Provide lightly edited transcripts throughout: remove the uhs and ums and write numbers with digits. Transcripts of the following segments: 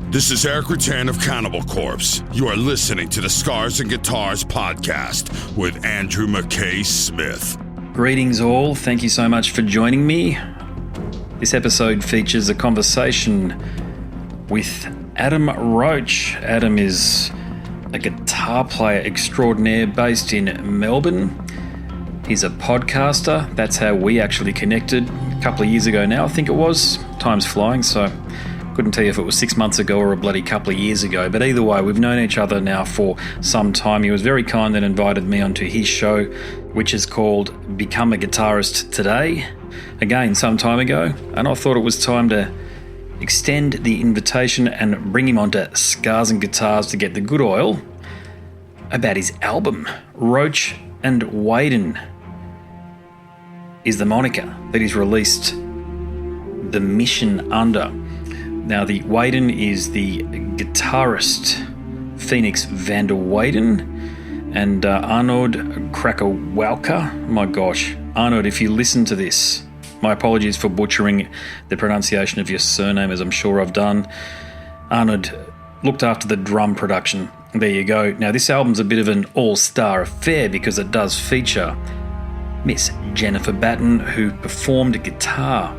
This is Eric Rattan of Cannibal Corpse. You are listening to the Scars and Guitars podcast with Andrew McKay Smith. Greetings all, thank you so much for joining me. This episode features a conversation with Adam Roach. Adam is a guitar player extraordinaire based in Melbourne. He's a podcaster. That's how we actually connected a couple of years ago now, I think it was. Time's flying, so couldn't tell you if it was 6 months ago or a bloody couple of years ago. But either way, we've known each other now for some time. He was very kind and invited me onto his show, which is called Become a Guitarist Today. Again, some time ago. And I thought it was time to extend the invitation and bring him onto Scars and Guitars to get the good oil about his album. Roach and Weyden is the moniker that he's released the mission under. Now, the Weyden is the guitarist Phoenix Van Der Weyden and Arnold Krakowalka. My gosh, Arnold, if you listen to this, my apologies for butchering the pronunciation of your surname, as I'm sure I've done. Arnold looked after the drum production. There you go. Now, this album's a bit of an all-star affair because it does feature Miss Jennifer Batten, who performed guitar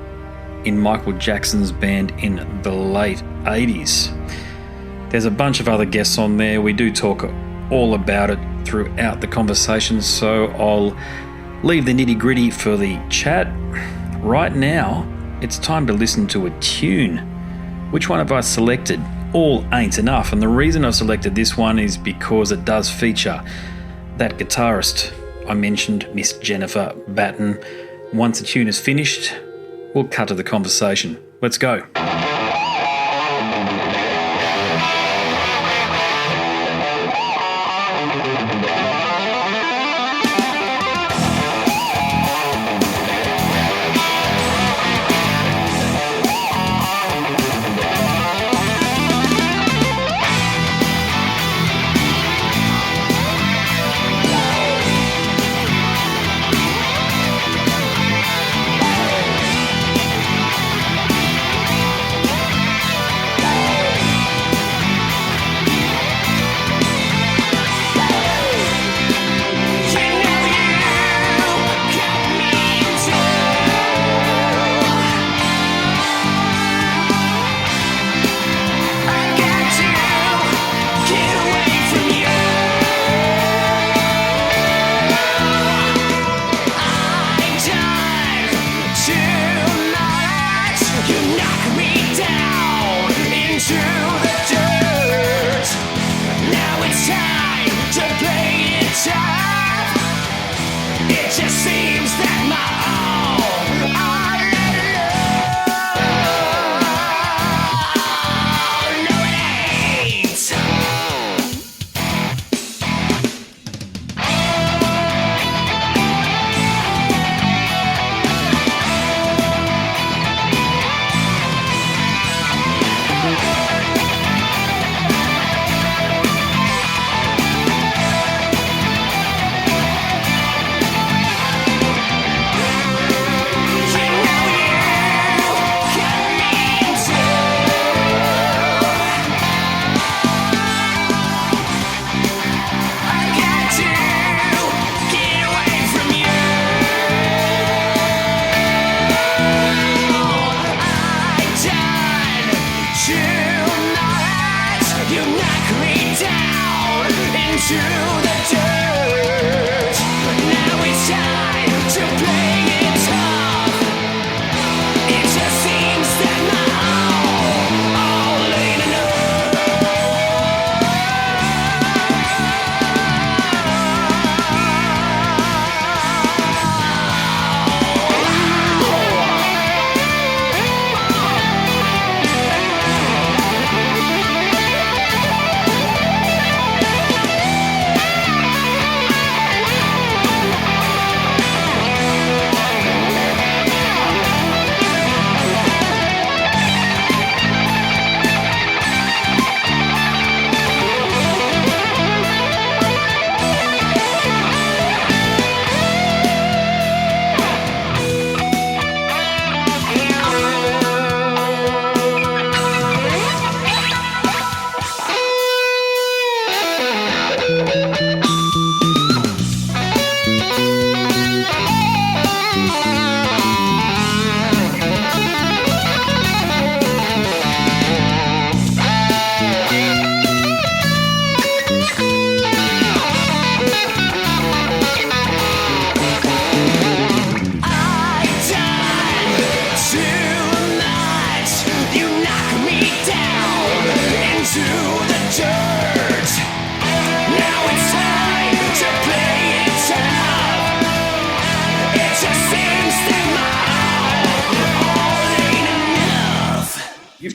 in Michael Jackson's band in the late 80s. There's a bunch of other guests on there. We do talk all about it throughout the conversation, so I'll leave the nitty-gritty for the chat. Right now, it's time to listen to a tune. Which one have I selected? All Ain't Enough, and the reason I selected this one is because it does feature that guitarist I mentioned, Miss Jennifer Batten. Once the tune is finished, we'll cut to the conversation. Let's go.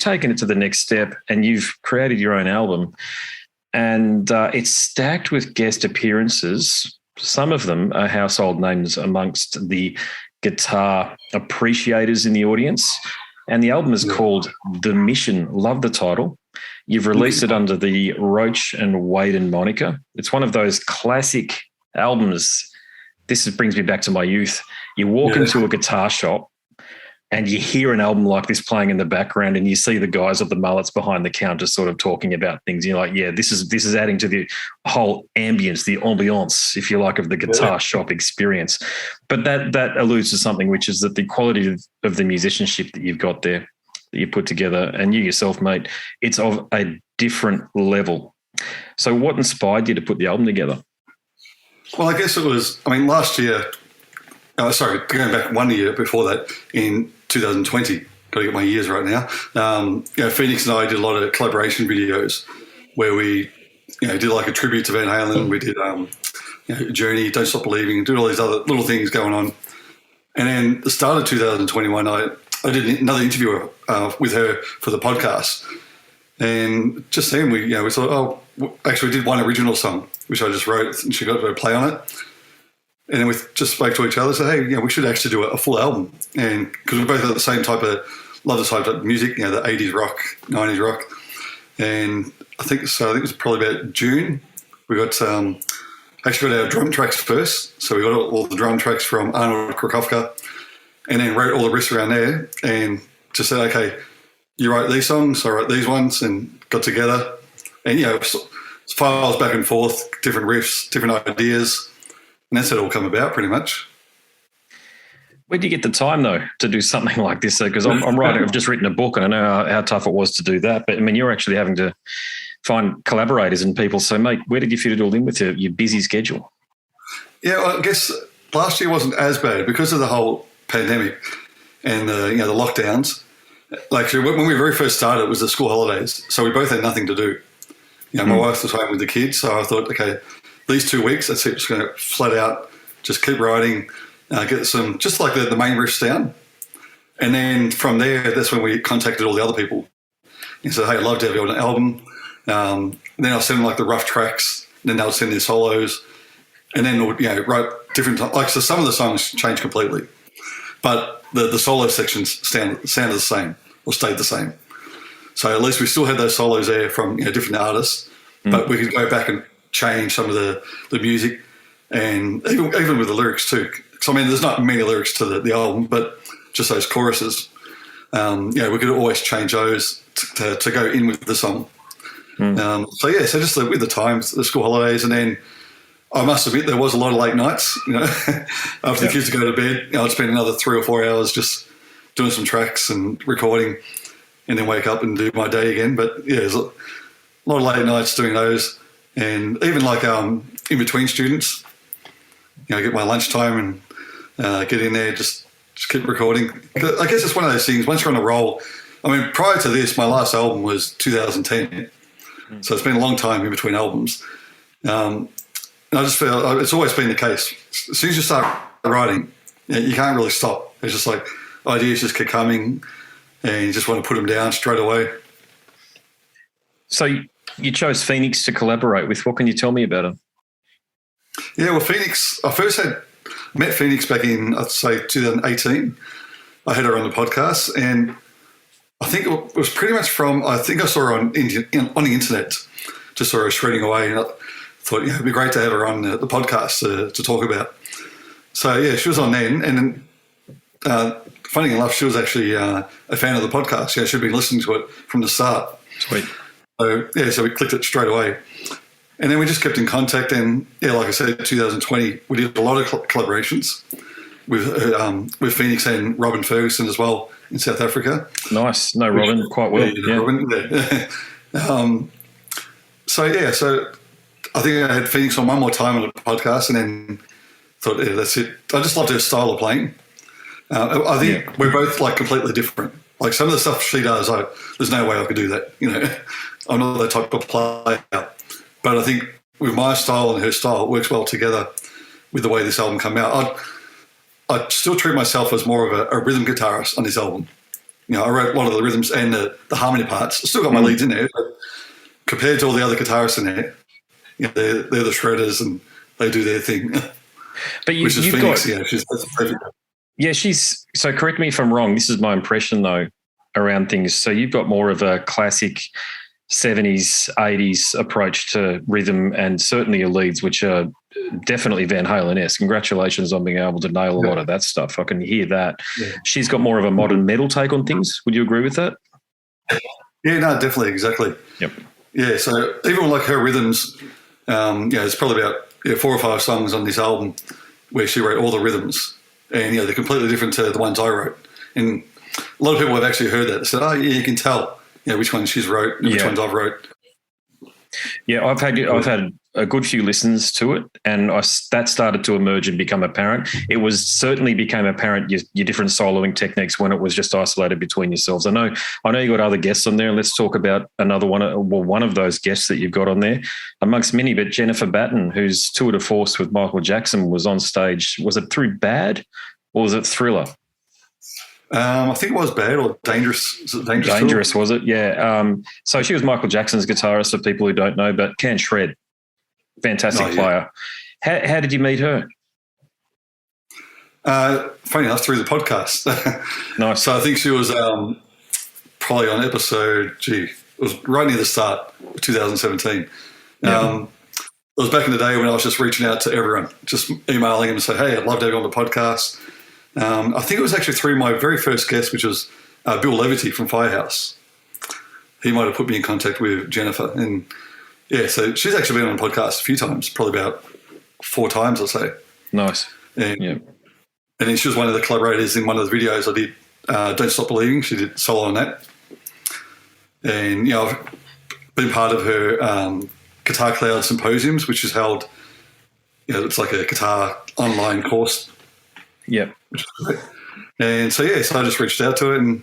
taken it to the next step and you've created your own album, and it's stacked with guest appearances. Some of them are household names amongst the guitar appreciators in the audience. And the album is called The Mission. Love the title. You've released it under the Roach and Weyden moniker. It's one of those classic albums. Brings me back to my youth. You walk into a guitar shop and you hear an album like this playing in the background, and you see the guys with the mullets behind the counter sort of talking about things. You're like, yeah, this is adding to the whole ambience, if you like, of the guitar shop experience. But that alludes to something, which is that the quality of the musicianship that you've got there, that you put together, and you yourself, mate, it's of a different level. So what inspired you to put the album together? Well, I guess it was, last year, going back 1 year before that, in 2020, got to get my years right now, Phoenix and I did a lot of collaboration videos where we, did like a tribute to Van Halen. We did Journey, Don't Stop Believing, and did all these other little things going on. And then the start of 2021, I did another interview with her for the podcast. And just then we thought, actually we did one original song, which I just wrote, and she got to play on it. And then we just spoke to each other, said, hey, we should actually do a full album. And because we both have the same love the same type of music, the 80s rock, 90s rock. And I think it was probably about June. We got actually got our drum tracks first. So we got all the drum tracks from Arnold Krakowka, and then wrote all the riffs around there, and just said, okay, you write these songs, I write these ones, and got together. And, files back and forth, different riffs, different ideas. And that's how it all come about, pretty much. Where do you get the time, though, to do something like this? Because I'm writing, I've just written a book, and I know how tough it was to do that. But, you're actually having to find collaborators and people. So, mate, where did you fit it all in with your busy schedule? Yeah, well, I guess last year wasn't as bad because of the whole pandemic and the lockdowns. Like when we very first started, it was the school holidays. So we both had nothing to do. My wife was home with the kids. So I thought, okay, these 2 weeks, that's it. Just going to flat out, just keep writing, get some, just like the main riffs down. And then from there, that's when we contacted all the other people and said, hey, I'd love to have you on an album. Then I'll send them like the rough tracks. Then they'll send their solos. And then we'll, write different, so some of the songs changed completely. But the solo sections sounded the same or stayed the same. So at least we still had those solos there from different artists, but we could go back and change some of the music, and even with the lyrics too. So there's not many lyrics to the album, but just those choruses. We could always change those to go in with the song. So just with the times, the school holidays, and then I must admit there was a lot of late nights. After the kids go to bed, I'd spend another 3 or 4 hours just doing some tracks and recording, and then wake up and do my day again. But there's a lot of late nights doing those. And even like in between students, I get my lunchtime and get in there, just keep recording. I guess it's one of those things, once you're on a roll. Prior to this, my last album was 2010. So it's been a long time in between albums. And I just feel it's always been the case. As soon as you start writing, you can't really stop. It's just like ideas just keep coming, and you just want to put them down straight away. So you chose Phoenix to collaborate with. What can you tell me about her? Yeah, well, Phoenix, I first met Phoenix back in, I'd say, 2018. I had her on the podcast, and I think it was pretty much I think I saw her on the internet, just saw her shredding away, and I thought, it'd be great to have her on the podcast to talk about. So, she was on then, and then funny enough, she was actually a fan of the podcast. She'd been listening to it from the start. Sweet. So we clicked it straight away. And then we just kept in contact. And, like I said, 2020, we did a lot of collaborations with Phoenix and Robin Ferguson as well in South Africa. Nice. No, Robin, quite well. Yeah. Robin, So I think I had Phoenix on one more time on the podcast, and then thought, that's it. I just loved her style of playing. I think we're both completely different. Like some of the stuff she does, there's no way I could do that. I'm not that type of player. But I think with my style and her style, it works well together with the way this album came out. I still treat myself as more of a rhythm guitarist on this album. I wrote a lot of the rhythms and the harmony parts. Still got my leads in there, but compared to all the other guitarists in there, they're the shredders and they do their thing. But which is Phoenix. She's perfect. Yeah, so correct me if I'm wrong. This is my impression though around things. So you've got more of a classic 70s, 80s approach to rhythm and certainly your leads, which are definitely Van Halen-esque. Congratulations on being able to nail a lot of that stuff. I can hear that. Yeah. She's got more of a modern metal take on things. Would you agree with that? Yeah, no, definitely, exactly. Yep. Yeah, so even like her rhythms, there's probably about 4 or 5 songs on this album where she wrote all the rhythms, and they're completely different to the ones I wrote. And a lot of people have actually heard that. They said, "Oh, yeah, you can tell, which ones she's wrote and which ones I've wrote." Yeah, I've had a good few listens to it, and that started to emerge and become apparent. It was certainly became apparent your different soloing techniques when it was just isolated between yourselves. I know you got other guests on there. Let's talk about another one. Well, one of those guests that you've got on there, amongst many, but Jennifer Batten, who's tour de force with Michael Jackson, was on stage. Was it through Bad or was it Thriller? I think it was Bad or Dangerous. Is it Dangerous? Dangerous, was it? Yeah. So she was Michael Jackson's guitarist, for people who don't know, but can shred. Fantastic player. How did you meet her? Funny enough, through the podcast. Nice. So I think she was probably on episode, it was right near the start of 2017. It was back in the day when I was just reaching out to everyone, just emailing them and say, "Hey, I'd love to have you on the podcast." I think it was actually through my very first guest, which was Bill Levity from Firehouse. He might have put me in contact with Jennifer. And, so she's actually been on the podcast a few times, probably about 4 times, I'll say. Nice. And then she was one of the collaborators in one of the videos I did, Don't Stop Believing. She did solo on that. And, I've been part of her Guitar Cloud Symposiums, which is held, it's like a guitar online course. Yeah. And so I just reached out to her, and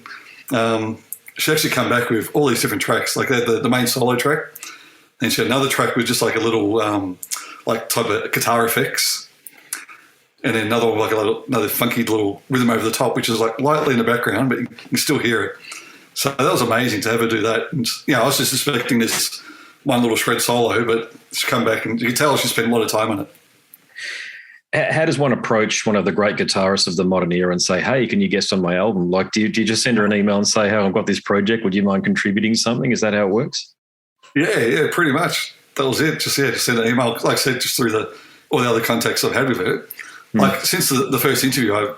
she actually come back with all these different tracks. Like the main solo track, and she had another track with just like a little type of guitar effects, and then another one like another funky little rhythm over the top, which is like lightly in the background, but you can still hear it. So that was amazing to have her do that. And I was just expecting this one little shred solo, but she come back and you can tell she spent a lot of time on it. How does one approach one of the great guitarists of the modern era and say, "Hey, can you guest on my album?" Like, do you just send her an email and say, "Hey, I've got this project. Would you mind contributing something?" Is that how it works? Yeah, pretty much. That was it. Just send an email. Like I said, just through all the other contacts I've had with her. Like since the first interview, I've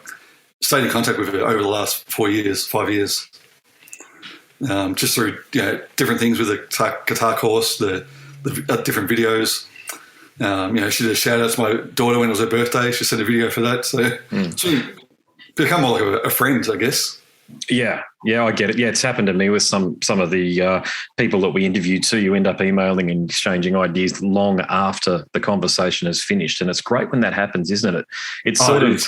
stayed in contact with her over the last 5 years. Just through different things with the guitar course, the different videos. She did a shout out to my daughter when it was her birthday. She sent a video for that. So she become more like a friend, I guess. Yeah, I get it. Yeah, it's happened to me with some of the people that we interview too. You end up emailing and exchanging ideas long after the conversation is finished, and it's great when that happens, isn't it? It's sort of.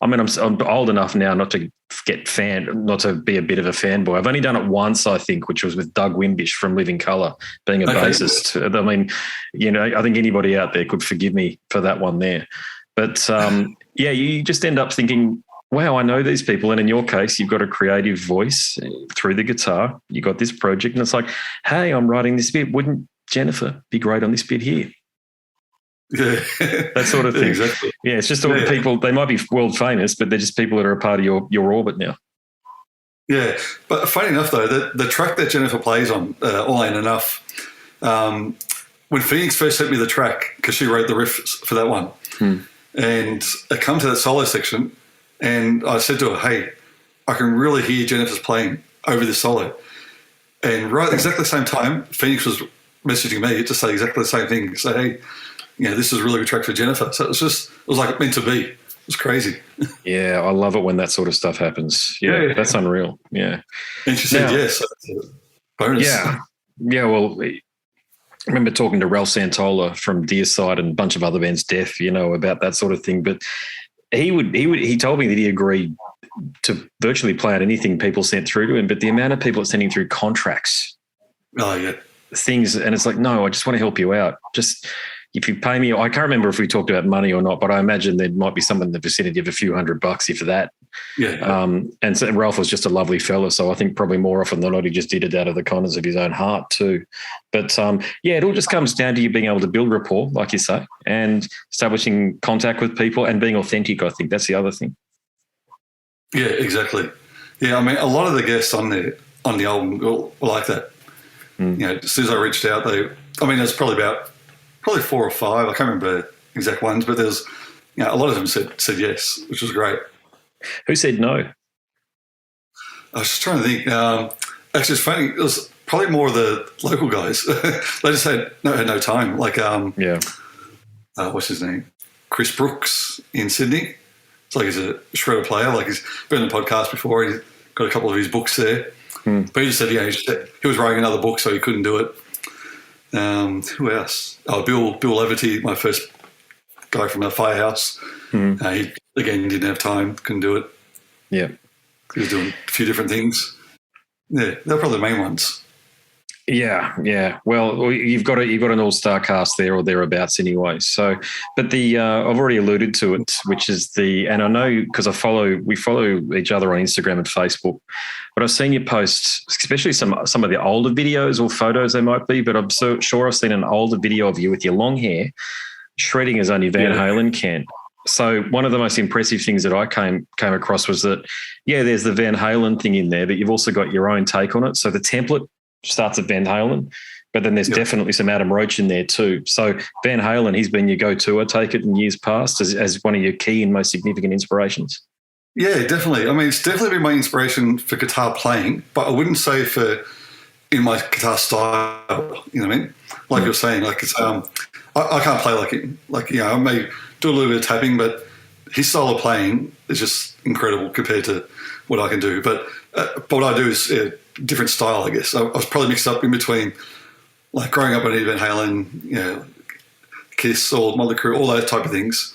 I'm old enough now not to be a bit of a fanboy. I've only done it once, I think, which was with Doug Wimbish from Living Colour, being a bassist. I mean, I think anybody out there could forgive me for that one there. But, you just end up thinking, wow, I know these people. And in your case, you've got a creative voice through the guitar. You got this project, and it's like, hey, I'm writing this bit. Wouldn't Jennifer be great on this bit here? Yeah. That sort of thing. Exactly. Yeah, it's just all the people, they might be world famous, but they're just people that are a part of your orbit now. Yeah, but funny enough though, the track that Jennifer plays on, All Ain't Enough, when Phoenix first sent me the track, because she wrote the riff for that one, and I come to that solo section, and I said to her, "Hey, I can really hear Jennifer's playing over this solo," and right at exactly the same time, Phoenix was messaging me to say exactly the same thing. Say, "Hey, this is a really good track for Jennifer." So it was like meant to be. It was crazy. Yeah, I love it when that sort of stuff happens. Yeah. That's unreal. Yeah. And she said yes. So bonus. Yeah. Well, I remember talking to Ralph Santola from Deicide and a bunch of other bands, Deaf, about that sort of thing. But he told me that he agreed to virtually play out anything people sent through to him. But the amount of people sending through contracts, oh yeah, things, and it's like, no, I just want to help you out. Just if you pay me, I can't remember if we talked about money or not, but I imagine there might be something in the vicinity of a few $100 if that. Yeah. And so Ralph was just a lovely fella. So I think probably more often than not, he just did it out of the kindness of his own heart too. But it all just comes down to you being able to build rapport, like you say, and establishing contact with people and being authentic. I think that's the other thing. Yeah, exactly. Yeah, I mean, a lot of the guests on the album were like that. You know, as soon as I reached out, there's probably 4 or 5. I can't remember exact ones, but there's, a lot of them said yes, which was great. Who said no? I was just trying to think. Actually, it's funny. It was probably more of the local guys. They just had no time. Like, what's his name? Chris Brooks in Sydney. It's like he's a shredder player. Like he's been on the podcast before. He's got a couple of his books there. But he just said, he was writing another book, so he couldn't do it. Who else? Oh, Bill Leverty, my first guy from the Firehouse. He, again, didn't have time, couldn't do it. Yeah. He was doing a few different things. Yeah, they're probably the main ones. Yeah. Well, you've got an all-star cast there or thereabouts anyway. So, but I've already alluded to it, which is and I know because we follow each other on Instagram and Facebook, but I've seen you post, especially some of the older videos or photos they might be, but I'm so sure I've seen an older video of you with your long hair shredding as only Van Halen can. So one of the most impressive things that I came across was that, there's the Van Halen thing in there, but you've also got your own take on it. So the template starts at Van Halen, but then there's definitely some Adam Roach in there too. So Van Halen, he's been your go-to, I take it, in years past as one of your key and most significant inspirations. Yeah, definitely. I mean, it's definitely been my inspiration for guitar playing, but I wouldn't say in my guitar style, you know what I mean? Like you're saying, like it's, I can't play like him. Like, I may do a little bit of tapping, but his style of playing is just incredible compared to what I can do. But what I do is different style, I guess. I was probably mixed up in between, like growing up on Van Halen, Kiss or Motley Crue, all those type of things.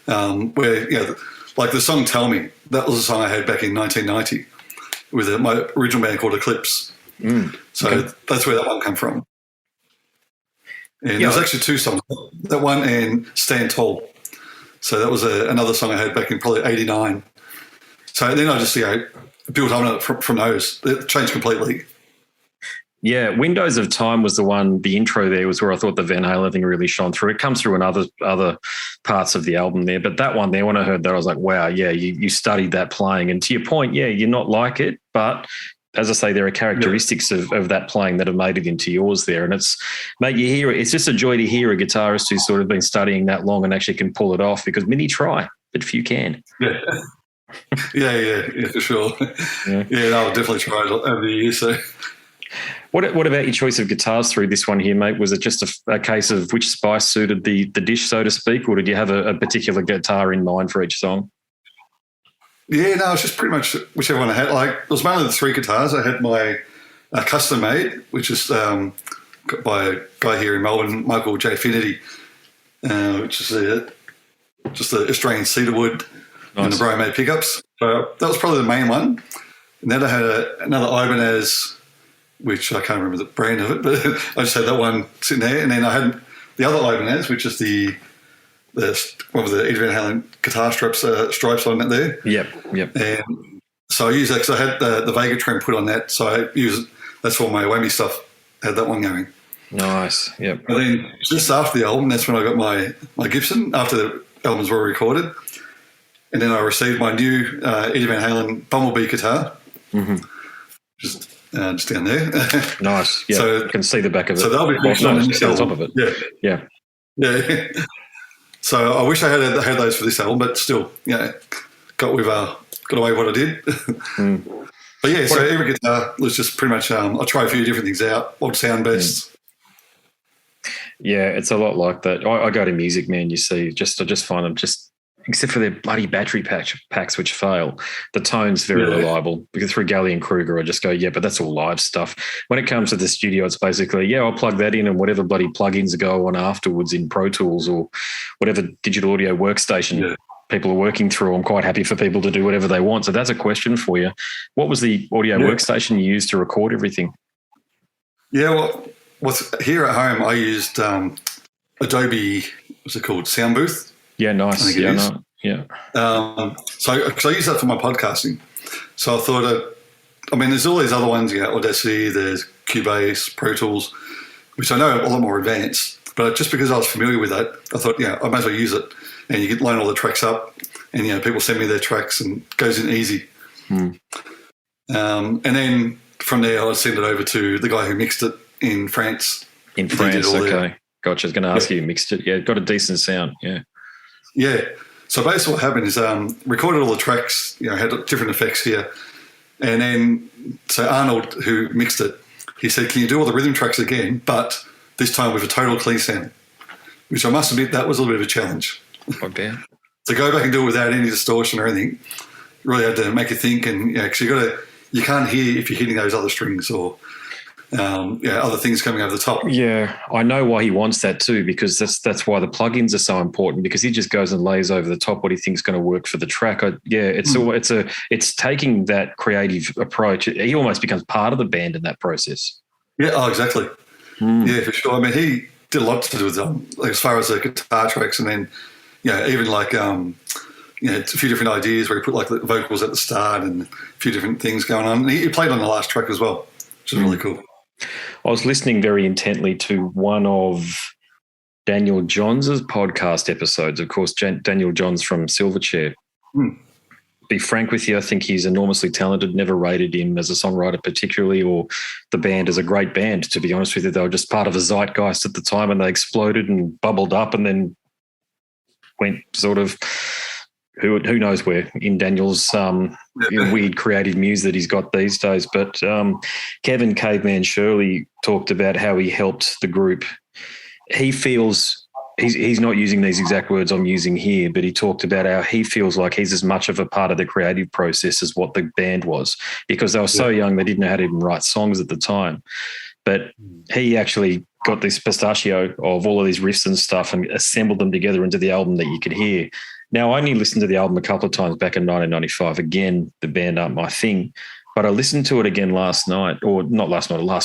Where like the song "Tell Me," that was a song I had back in 1990 with my original band called Eclipse. So that's where that one came from. And there's actually 2 songs, that one and "Stand Tall." So that was another song I had back in probably '89. So then I just built on it from those. It changed completely. Yeah, Windows of Time was the intro there was where I thought the Van Halen thing really shone through. It comes through in other parts of the album there. But that one there, when I heard that, I was like, wow, you studied that playing. And to your point, you're not like it. But as I say, there are characteristics of that playing that have made it into yours there. And it's just a joy to hear a guitarist who's sort of been studying that long and actually can pull it off, because many try, but few can. Yeah. Yeah, for sure. I've definitely tried over the years. So, what about your choice of guitars through this one here, mate? Was it just a case of which spice suited the dish, so to speak, or did you have a particular guitar in mind for each song? Yeah, no, it's just pretty much whichever one I had. Like, it was one of the 3 guitars. I had my custom made, which is by a guy here in Melbourne, Michael J. Finity, which is just the Australian cedarwood. Nice. And the Bromade pickups. So that was probably the main one. And then I had another Ibanez, which I can't remember the brand of it, but I just had that one sitting there. And then I had the other Ibanez, which is the one with the Eddie Van Halen guitar stripes on it there. Yep. And so I used that because I had the Vega trim put on that. So I used that's all my whammy stuff. I had that one going. Nice. Yep. And then just after the album, that's when I got my Gibson, after the albums were recorded. And then I received my new Eddie Van Halen Bumblebee guitar, just down there. Nice. Yeah, so I can see the back of it. So that'll be finished on the top of it. Yeah. So I wish I had those for this album, but still, got away with what I did. But yeah, so every guitar was just pretty much. I try a few different things out. What would sound best? Yeah, it's a lot like that. I go to Music Man. You see, I just find them except for their bloody battery packs, which fail, the tone's very reliable. Because through Galley and Kruger, I just go, but that's all live stuff. When it comes to the studio, it's basically, I'll plug that in and whatever bloody plugins go on afterwards in Pro Tools or whatever digital audio workstation people are working through. I'm quite happy for people to do whatever they want. So that's a question for you. What was the audio workstation you used to record everything? Yeah, well, here at home, I used Adobe, what's it called, sound booth. Yeah, nice. I think it is. Yeah. Because I use that for my podcasting. So I thought, there's all these other ones, Audacity, there's Cubase, Pro Tools, which I know are a lot more advanced. But just because I was familiar with that, I thought, I might as well use it. And you can line all the tracks up, and people send me their tracks, and it goes in easy. And then from there, I would send it over to the guy who mixed it in France. In France, okay. Gotcha. I was going to ask you mixed it. Yeah, got a decent sound. Yeah. Yeah. So basically what happened is recorded all the tracks, had different effects here. And then, so Arnold, who mixed it, he said, can you do all the rhythm tracks again, but this time with a total clean sound? Which I must admit, that was a little bit of a challenge. Okay. To go back and do it without any distortion or anything really had to make you think, and because you can't hear if you're hitting those other strings or other things coming over the top. Yeah, I know why he wants that too, because that's why the plugins are so important, because he just goes and lays over the top what he thinks is going to work for the track. It's taking that creative approach. He almost becomes part of the band in that process. Yeah, exactly. Yeah, for sure. He did a lot to do with as far as the guitar tracks, and then even like it's a few different ideas where he put like the vocals at the start and a few different things going on. And he played on the last track as well, which is really cool. I was listening very intently to one of Daniel Johns' podcast episodes. Of course, Daniel Johns from Silverchair. Be frank with you, I think he's enormously talented. Never rated him as a songwriter particularly, or the band as a great band, to be honest with you. They were just part of a zeitgeist at the time, and they exploded and bubbled up and then went sort of who knows where in Daniel's weird creative muse that he's got these days. But Kevin Caveman Shirley talked about how he helped the group. He feels he's not using these exact words I'm using here, but he talked about how he feels like he's as much of a part of the creative process as what the band was, because they were so young they didn't know how to even write songs at the time. But he actually got this pistachio of all of these riffs and stuff and assembled them together into the album that you could hear. Now, I only listened to the album a couple of times back in 1995. Again, the band aren't my thing. But I listened to it again last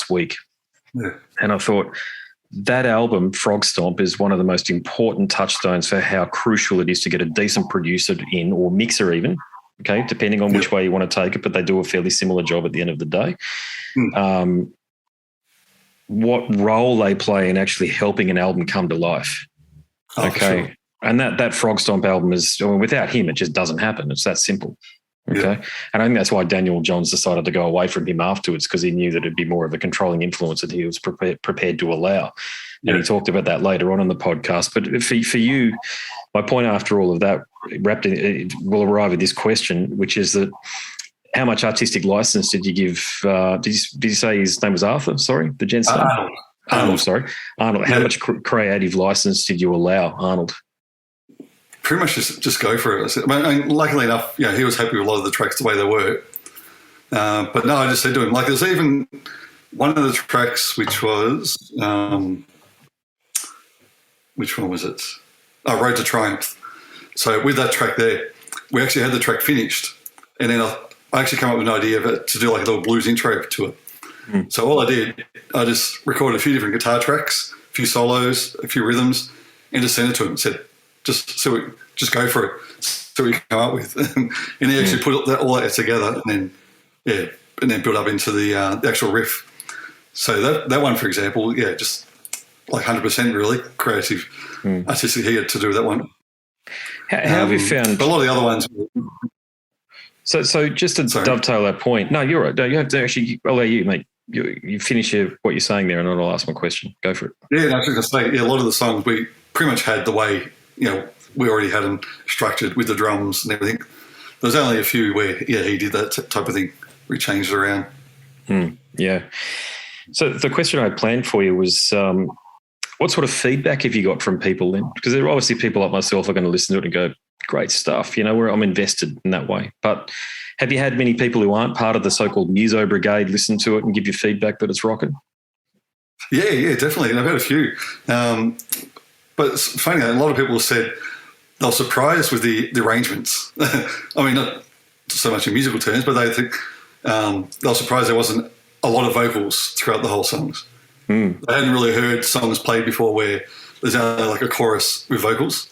week. Yeah. And I thought that album, Frog Stomp, is one of the most important touchstones for how crucial it is to get a decent producer in, or mixer even, okay, depending on which way you want to take it, but they do a fairly similar job at the end of the day. What role they play in actually helping an album come to life. Okay. Sure. And that Frog Stomp album is, without him, it just doesn't happen. It's that simple. Okay. Yeah. And I think that's why Daniel Johns decided to go away from him afterwards, because he knew that it'd be more of a controlling influence that he was prepared to allow. And he talked about that later on in the podcast. But for you, my point after all of that wrapped in, it will arrive at this question, which is that how much artistic license did you give? Did you say his name was Arthur? Sorry, the gent's name? Arnold. Sorry, Arnold. How much creative license did you allow Arnold? Pretty much just go for it. Luckily enough, he was happy with a lot of the tracks the way they were. But no, I just said to him, like, there's even one of the tracks which was, which one was it? Oh, Road to Triumph. So with that track there, we actually had the track finished, and then I actually came up with an idea of it to do like a little blues intro to it. So all I did, I just recorded a few different guitar tracks, a few solos, a few rhythms, and just sent it to him and said, just go for it. So we come up with, and he actually put all that together, and then built up into the actual riff. So that one, for example, just like 100% really creative, artistic here to do that one. How have you found? But a lot of the other ones. So just to dovetail that point, no, you're right. No, you have to actually. I'll let you, mate. You finish what you're saying there, and then I'll ask my question. Go for it. Yeah, I was just going to say, a lot of the songs we pretty much had the way. We already had them structured with the drums and everything. There's only a few where, he did that type of thing. We changed it around. Yeah. So the question I planned for you was, what sort of feedback have you got from people then? Because there are obviously people like myself are going to listen to it and go, great stuff, where I'm invested in that way. But have you had many people who aren't part of the so-called muso brigade listen to it and give you feedback that it's rocking? Yeah, definitely. And I've had a few. But it's funny, a lot of people said they were surprised with the arrangements. Not so much in musical terms, but they think they were surprised there wasn't a lot of vocals throughout the whole songs. They hadn't really heard songs played before where there's like a chorus with vocals.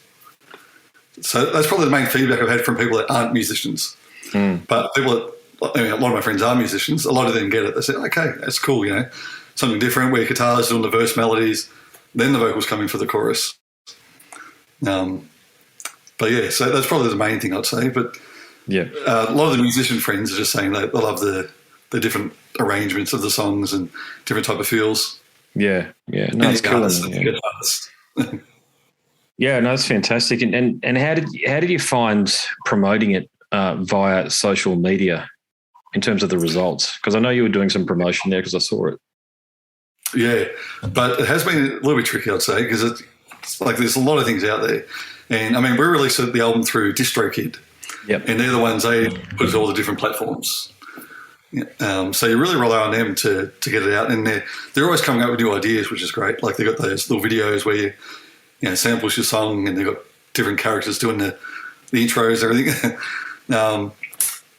So that's probably the main feedback I've had from people that aren't musicians. But people that, a lot of my friends are musicians. A lot of them get it. They say, okay, that's cool, something different where guitar's doing the verse melodies, then the vocals come in for the chorus. But yeah, so that's probably the main thing I'd say. But yeah, a lot of the musician friends are just saying they love the different arrangements of the songs and different type of feels. Yeah. No, it's cool. Yeah, no, it's fantastic. And how did you find promoting it via social media in terms of the results? Because I know you were doing some promotion there because I saw it. Yeah, but it has been a little bit tricky, I'd say, because it's like there's a lot of things out there. And, I mean, we released the album through DistroKid. Yep. And they're the ones they put it all the different platforms. So you really rely on them to get it out. And they're always coming up with new ideas, which is great. Like they've got those little videos where you samples your song and they've got different characters doing the intros and everything.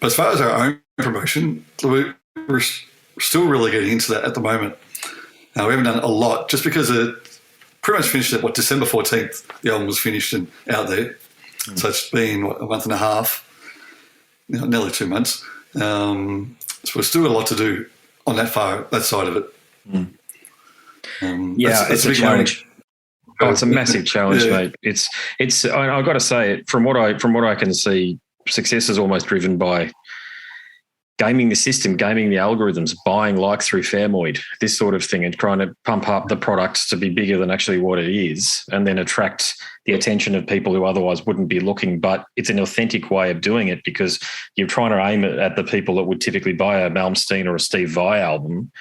But as far as our own promotion, we're still really getting into that at the moment. We haven't done a lot just because it pretty much finished at December 14th. The album was finished and out there. So it's been a month and a half, nearly 2 months. So we've still got a lot to do on that side of it. It's a challenge. It's a massive challenge, mate. It's. I've got to say, from what I can see, success is almost driven by gaming the system, gaming the algorithms, buying likes through Fairmoid, this sort of thing, and trying to pump up the product to be bigger than actually what it is, and then attract the attention of people who otherwise wouldn't be looking. But it's an authentic way of doing it because you're trying to aim it at the people that would typically buy a Malmsteen or a Steve Vai album,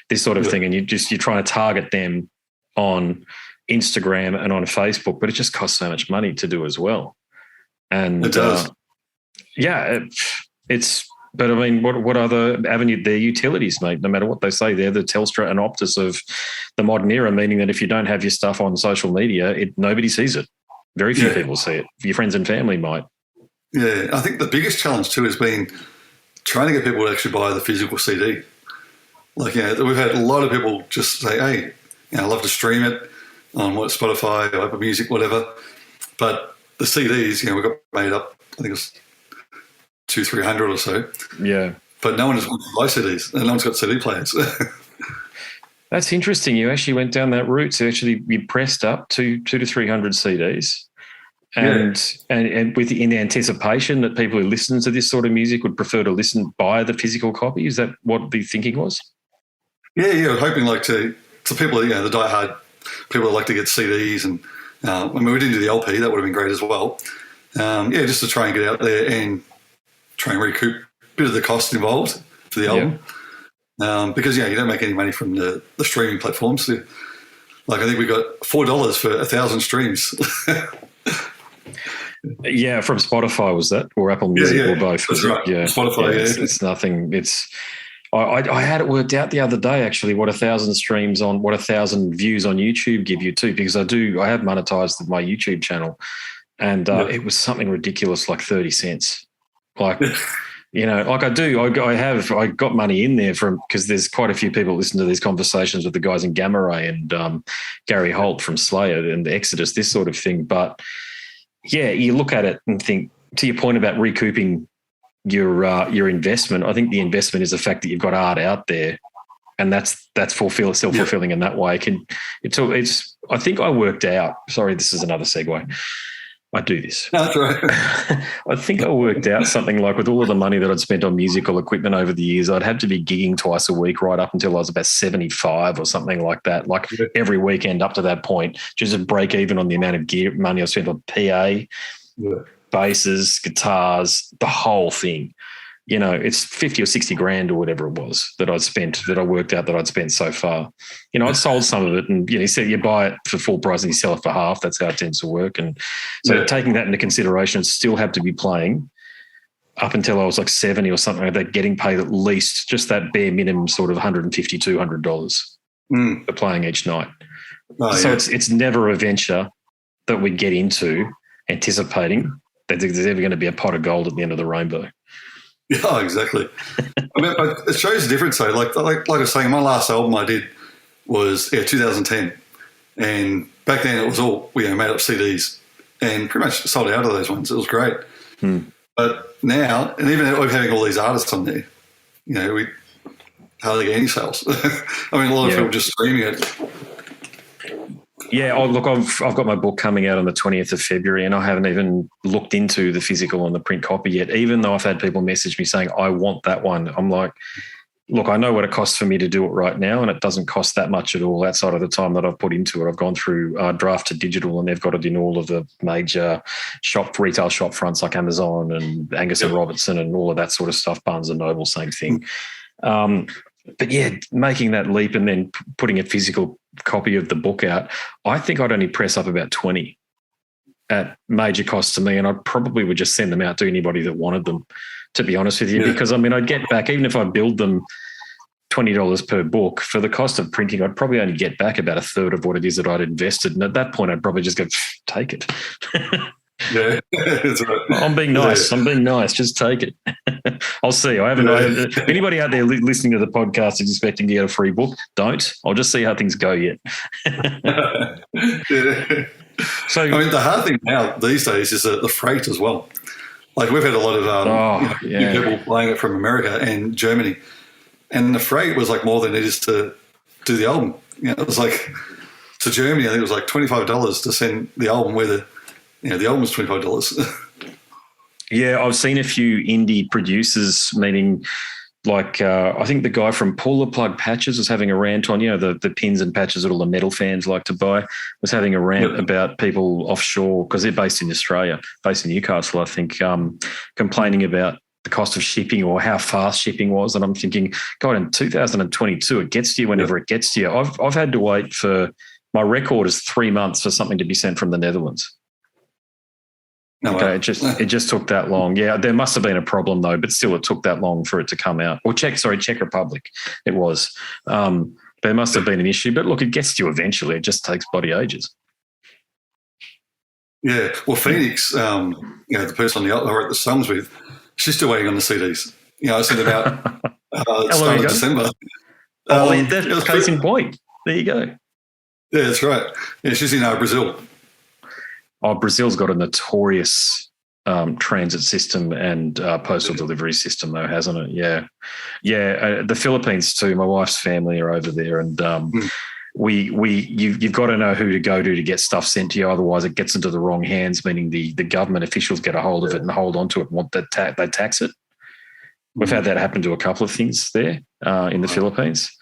this sort of thing, and you're trying to target them on Instagram and on Facebook, but it just costs so much money to do as well. And it does. But I mean, what other avenue? They're utilities, mate. No matter what they say, they're the Telstra and Optus of the modern era, meaning that if you don't have your stuff on social media, nobody sees it. Very few people see it. Your friends and family might. Yeah, I think the biggest challenge too has been trying to get people to actually buy the physical CD. Like, we've had a lot of people just say, hey, I love to stream it on Spotify or Apple Music, whatever. But the CDs, we got made up, I think it was 200-300 or so. Yeah. But no one has wanted to buy CDs and no one's got CD players. That's interesting. You actually went down that route. So actually you pressed up 200 to 300 CDs and in in anticipation that people who listen to this sort of music would prefer to buy the physical copy. Is that what the thinking was? Yeah. Hoping to people, the diehard people that like to get CDs and we didn't do the LP. That would have been great as well. Just to try and get out there and try and recoup a bit of the cost involved for the album. Because, you don't make any money from the streaming platforms. Like, I think we got $4 for 1,000 streams. Yeah, from Spotify was that? Or Apple Music or both? That's right. Yeah. Spotify, It's nothing. I had it worked out the other day, actually, what 1,000 streams on, what 1,000 views on YouTube give you too, because I have monetized my YouTube channel and it was something ridiculous, like 30 cents. Like, I got money in there because there's quite a few people listen to these conversations with the guys in Gamma Ray and Gary Holt from Slayer and the Exodus, this sort of thing. But yeah, you look at it and think, to your point about recouping your investment, I think the investment is the fact that you've got art out there, and that's self-fulfilling in that way. I think I worked out. Sorry, this is another segue. I do this. No, that's right. I think I worked out something like with all of the money that I'd spent on musical equipment over the years, I'd have to be gigging twice a week right up until I was about 75 or something like that. Like every weekend up to that point, just to break even on the amount of money I spent on PA, basses, guitars, the whole thing. It's 50 or 60 grand or whatever it was that I worked out that I'd spent so far. I'd sold some of it and, you said you buy it for full price and you sell it for half. That's how it tends to work. And so taking that into consideration, I'd still have to be playing up until I was like 70 or something like that, getting paid at least just that bare minimum sort of $150, $200 for playing each night. It's never a venture that we get into anticipating that there's ever going to be a pot of gold at the end of the rainbow. Yeah, exactly. I mean, it shows the difference though. Like I was saying, my last album I did was 2010, And back then it was all, made up CDs and pretty much sold out of those ones. It was great. But now, and even having all these artists on there, we hardly get any sales. I mean, a lot of people just streaming it. Yeah, look, I've got my book coming out on the 20th of February, and I haven't even looked into the physical and the print copy yet, even though I've had people message me saying, I want that one. I'm like, look, I know what it costs for me to do it right now, and it doesn't cost that much at all outside of the time that I've put into it. I've gone through draft to digital, and they've got it in all of the major retail shop fronts like Amazon and Angus and Robertson and all of that sort of stuff, Barnes and Noble, same thing. But yeah, making that leap and then putting a physical copy of the book out, I think I'd only press up about 20 at major cost to me, and I probably would just send them out to anybody that wanted them, to be honest with you, because, I mean, I'd get back, even if I billed them $20 per book, for the cost of printing, I'd probably only get back about a third of what it is that I'd invested. And at that point, I'd probably just go, take it. Yeah, that's right. I'm being nice. I'm being nice. Just take it. I'll see. I haven't. If anybody out there listening to the podcast is expecting to get a free book, don't. I'll just see how things go yet. So, I mean, the hard thing now these days is the freight as well. Like, we've had a lot of people playing it from America and Germany, and the freight was like more than it is to do the album. It was like, to Germany, I think it was like $25 to send the album, where the album was $25. Yeah, I've seen a few indie producers, meaning like I think the guy from Pull the Plug Patches was having a rant on, the pins and patches that all the metal fans like to buy, was having a rant about people offshore, because they're based in Australia, based in Newcastle, I think, complaining about the cost of shipping or how fast shipping was. And I'm thinking, God, in 2022, it gets to you whenever it gets to you. I've had to wait for, my record is 3 months for something to be sent from the Netherlands. Okay, it just took that long. Yeah, there must have been a problem though, but still, it took that long for it to come out. Or Czech Republic, it was. There must have been an issue, but look, it gets to you eventually. It just takes bloody ages. Yeah, well, Phoenix, the person I wrote the songs with, she's still waiting on the CDs. I sent them out start of December. That's case in point. There you go. Yeah, that's right. Yeah, she's in Brazil. Oh, Brazil's got a notorious transit system and postal delivery system, though, hasn't it? Yeah. The Philippines too. My wife's family are over there, and you've got to know who to go to get stuff sent to you. Otherwise, it gets into the wrong hands, meaning the government officials get a hold of it and hold on to it and want that they tax it. We've had that happen to a couple of things there in the Philippines.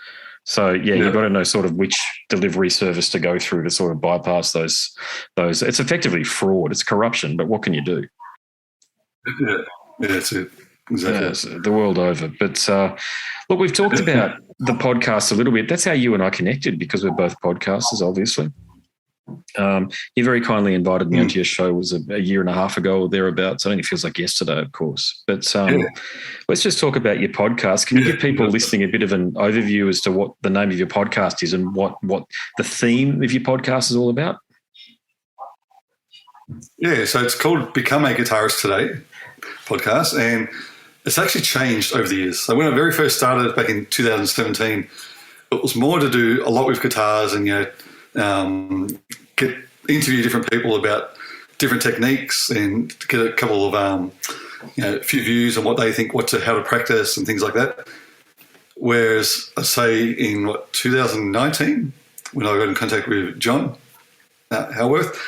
So, you've got to know sort of which delivery service to go through to sort of bypass those. It's effectively fraud. It's corruption, but what can you do? Yeah, that's it. Exactly. The world over. But, look, we've talked about the podcast a little bit. That's how you and I connected, because we're both podcasters, obviously. You very kindly invited me onto your show. It was a year and a half ago or thereabouts. I think it feels like yesterday, of course. But let's just talk about your podcast. Can you give people listening a bit of an overview as to what the name of your podcast is and what the theme of your podcast is all about? Yeah, so it's called Become a Guitarist Today podcast, and it's actually changed over the years. So when I very first started back in 2017, it was more to do a lot with guitars and, interview different people about different techniques and get a couple of, a few views on what they think, how to practice and things like that. Whereas I say in 2019, when I got in contact with John Halworth,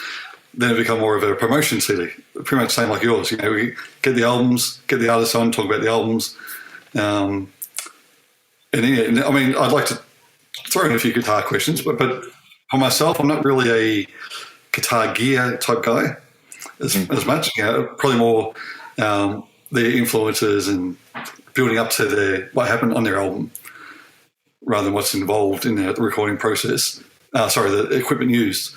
then it became more of a promotion CD, pretty much same like yours. We get the albums, get the artists on, talk about the albums. And I mean, I'd like to throw in a few guitar questions, but for myself, I'm not really a guitar gear type guy as much. Probably more their influences and building up to what happened on their album rather than what's involved in the recording process. The equipment used.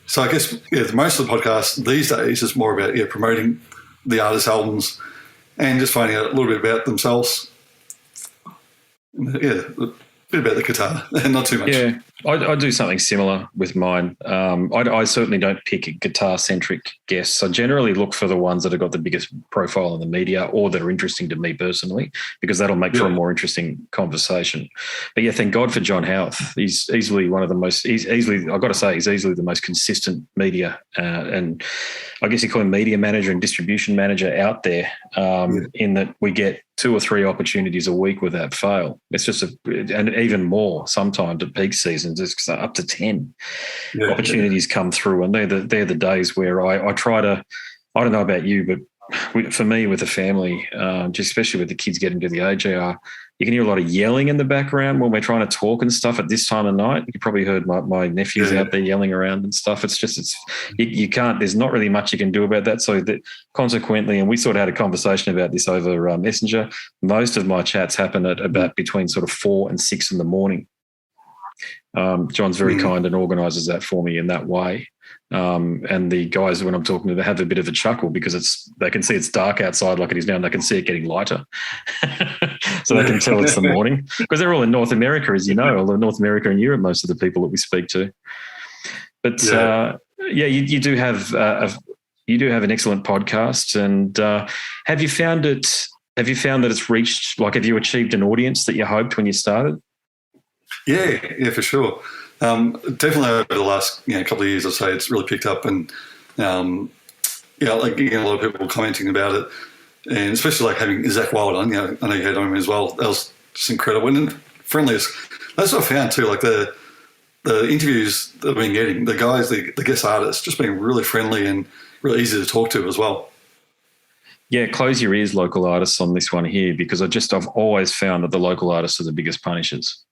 So I guess most of the podcast these days is more about promoting the artist's albums and just finding out a little bit about themselves. A bit about the guitar, not too much. I do something similar with mine. I certainly don't pick guitar-centric guests. I generally look for the ones that have got the biggest profile in the media or that are interesting to me personally, because that'll make for a more interesting conversation. But yeah, thank God for John Howarth. He's easily one of the most, he's easily the most consistent media and I guess you call him media manager and distribution manager out there, in that we get 2 or 3 opportunities a week without fail. It's just and even more sometimes at peak seasons, it's up to 10 opportunities come through, and they're the days where I try to. I don't know about you, but for me with the family, just especially with the kids getting to the age they are, you can hear a lot of yelling in the background when we're trying to talk and stuff at this time of night. You probably heard my nephews out there yelling around and stuff. You can't, there's not really much you can do about that. So that consequently, and we sort of had a conversation about this over Messenger, most of my chats happen at about between sort of 4 and 6 in the morning. John's very kind and organises that for me in that way. And the guys, when I'm talking to them, have a bit of a chuckle because they can see it's dark outside like it is now, and they can see it getting lighter. So they can tell it's the morning, because they're all in North America, as you know, all in North America and Europe, most of the people that we speak to. But you do have an excellent podcast. And have you found that it's reached, like, have you achieved an audience that you hoped when you started? Yeah, for sure. Definitely over the last couple of years, I'd say it's really picked up, and like a lot of people commenting about it, and especially like having Zach Wild on. I know you had on him as well. That was just incredible and friendliest. That's what I found too. Like the interviews that I've been getting, the guys, the guest artists, just being really friendly and really easy to talk to as well. Yeah, close your ears, local artists, on this one here, because I've always found that the local artists are the biggest punishers.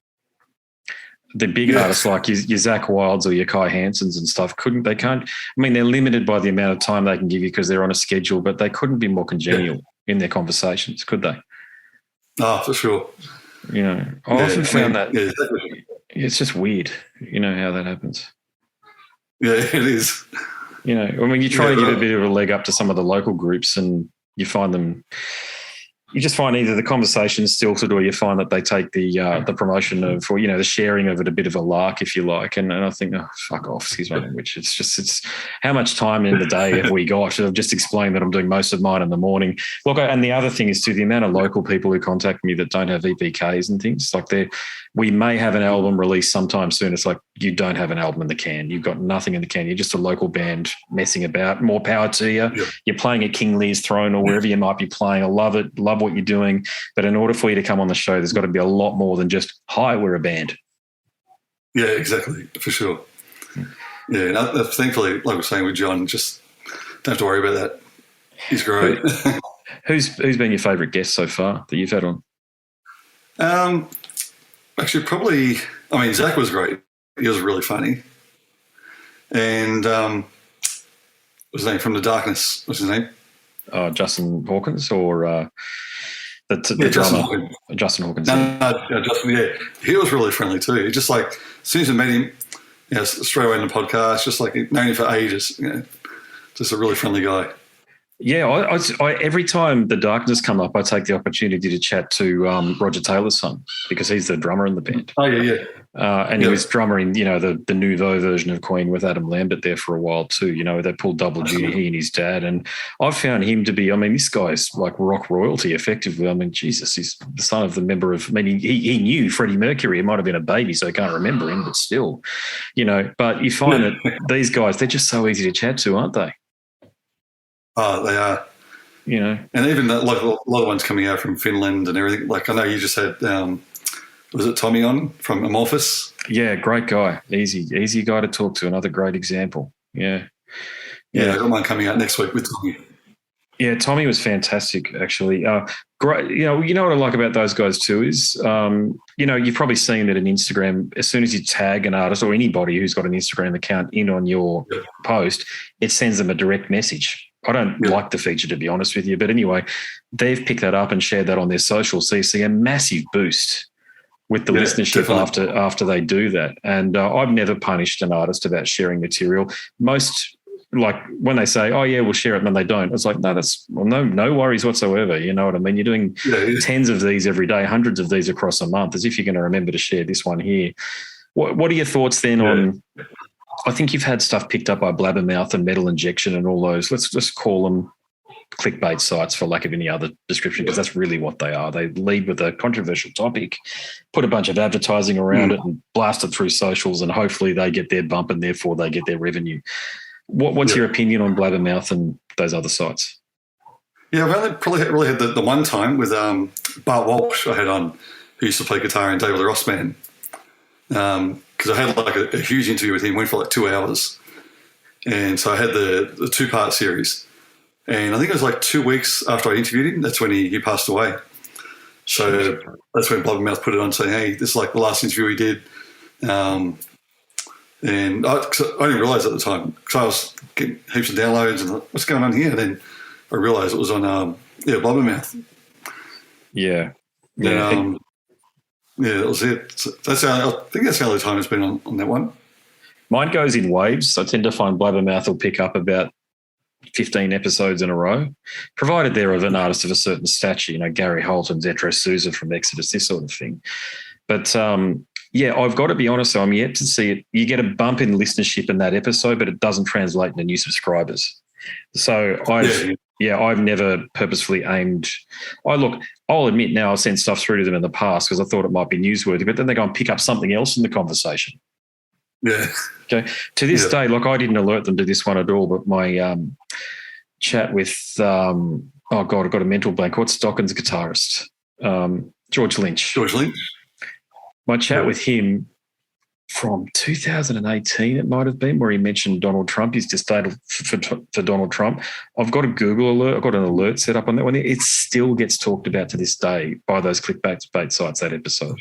The big artists like your Zach Wilds or your Kai Hansons and stuff they're limited by the amount of time they can give you because they're on a schedule, but they couldn't be more congenial in their conversations, could they? Oh, for sure. I often found that it's just weird, how that happens. Yeah, it is. You try to give a bit of a leg up to some of the local groups, and you find them. You just find either the conversation is stilted, or you find that they take the promotion of, or the sharing of it a bit of a lark, if you like. And I think, oh, fuck off, excuse my language. It's how much time in the day have we got? I've just explained that I'm doing most of mine in the morning. Look, and the other thing is too, the amount of local people who contact me that don't have EPKs and things like we may have an album released sometime soon. It's like, you don't have an album in the can. You've got nothing in the can. You're just a local band messing about. More power to you. Yep. You're playing at King Lear's Throne or wherever you might be playing. I love it. Love what you're doing. But in order for you to come on the show, there's got to be a lot more than just, hi, we're a band. Yeah, exactly, for sure. Yeah, and thankfully, like I was saying with John, just don't have to worry about that. He's great. Who's been your favourite guest so far that you've had on? Actually, probably, Zach was great. He was really funny. And what's his name? From the Darkness. What's his name? Justin Hawkins, or the drummer? Justin Hawkins. No, Justin, yeah. He was really friendly too. Just like, as soon as I met him, straight away in the podcast, just like known him for ages, just a really friendly guy. Yeah, I every time the Darkness come up, I take the opportunity to chat to Roger Taylor's son, because he's the drummer in the band. Oh, yeah. And he was drummer in, the nouveau version of Queen with Adam Lambert there for a while too. They pulled double duty, he and his dad. And I've found him to be, this guy's like rock royalty effectively. Jesus, he's the son of the member of, he knew Freddie Mercury. He might have been a baby, so I can't remember him, but still, but you find that these guys, they're just so easy to chat to, aren't they? Oh, they are. And even a lot of ones coming out from Finland and everything. Like, I know you just had, was it Tommy on from Amorphous? Yeah, great guy. Easy guy to talk to. Another great example. Yeah. Yeah, I got one coming out next week with Tommy. Yeah, Tommy was fantastic, actually. Great. You know what I like about those guys too is, you've probably seen that on Instagram, as soon as you tag an artist or anybody who's got an Instagram account in on your post, it sends them a direct message. I don't like the feature, to be honest with you. But anyway, they've picked that up and shared that on their socials. So you see a massive boost with the listenership after they do that. And I've never punished an artist about sharing material. Most, like when they say, oh, yeah, we'll share it, and then they don't. It's like, no worries whatsoever. You know what I mean? You're doing tens of these every day, hundreds of these across a month, as if you're going to remember to share this one here. What are your thoughts then on? I think you've had stuff picked up by Blabbermouth and Metal Injection and all those. Let's just call them clickbait sites for lack of any other description, because that's really what they are. They lead with a controversial topic, put a bunch of advertising around it and blast it through socials, and hopefully they get their bump and therefore they get their revenue. What's your opinion on Blabbermouth and those other sites? Yeah, I've only probably really had the one time with Bart Walsh I had on, who used to play guitar in David the Ross Band. Because I had like a huge interview with him, went for like 2 hours. And so I had the 2-part series. And I think it was like 2 weeks after I interviewed him, that's when he passed away. So that's when Blabbermouth put it on saying, hey, this is like the last interview he did. And I didn't realise at the time, because I was getting heaps of downloads and like, what's going on here? And then I realised it was on Blabbermouth. Yeah. Yeah, that was it. So I think that's the only time it's been on that one. Mine goes in waves. I tend to find Blabbermouth will pick up about 15 episodes in a row, provided they're of an artist of a certain stature, Gary Holt and Zetro Souza from Exodus, this sort of thing. But, I've got to be honest, I'm yet to see it. You get a bump in listenership in that episode, but it doesn't translate into new subscribers. So I've never purposefully aimed. I'll admit now I've sent stuff through to them in the past because I thought it might be newsworthy, but then they go and pick up something else in the conversation. Yeah. Okay. To this day, I didn't alert them to this one at all, but my chat with, I've got a mental blank. What's Dockin's guitarist? George Lynch. My chat with him from 2018, it might have been, where he mentioned Donald Trump. He's just dated for Donald Trump. I've got a Google alert. I've got an alert set up on that one. It still gets talked about to this day by those clickbait sites, that episode.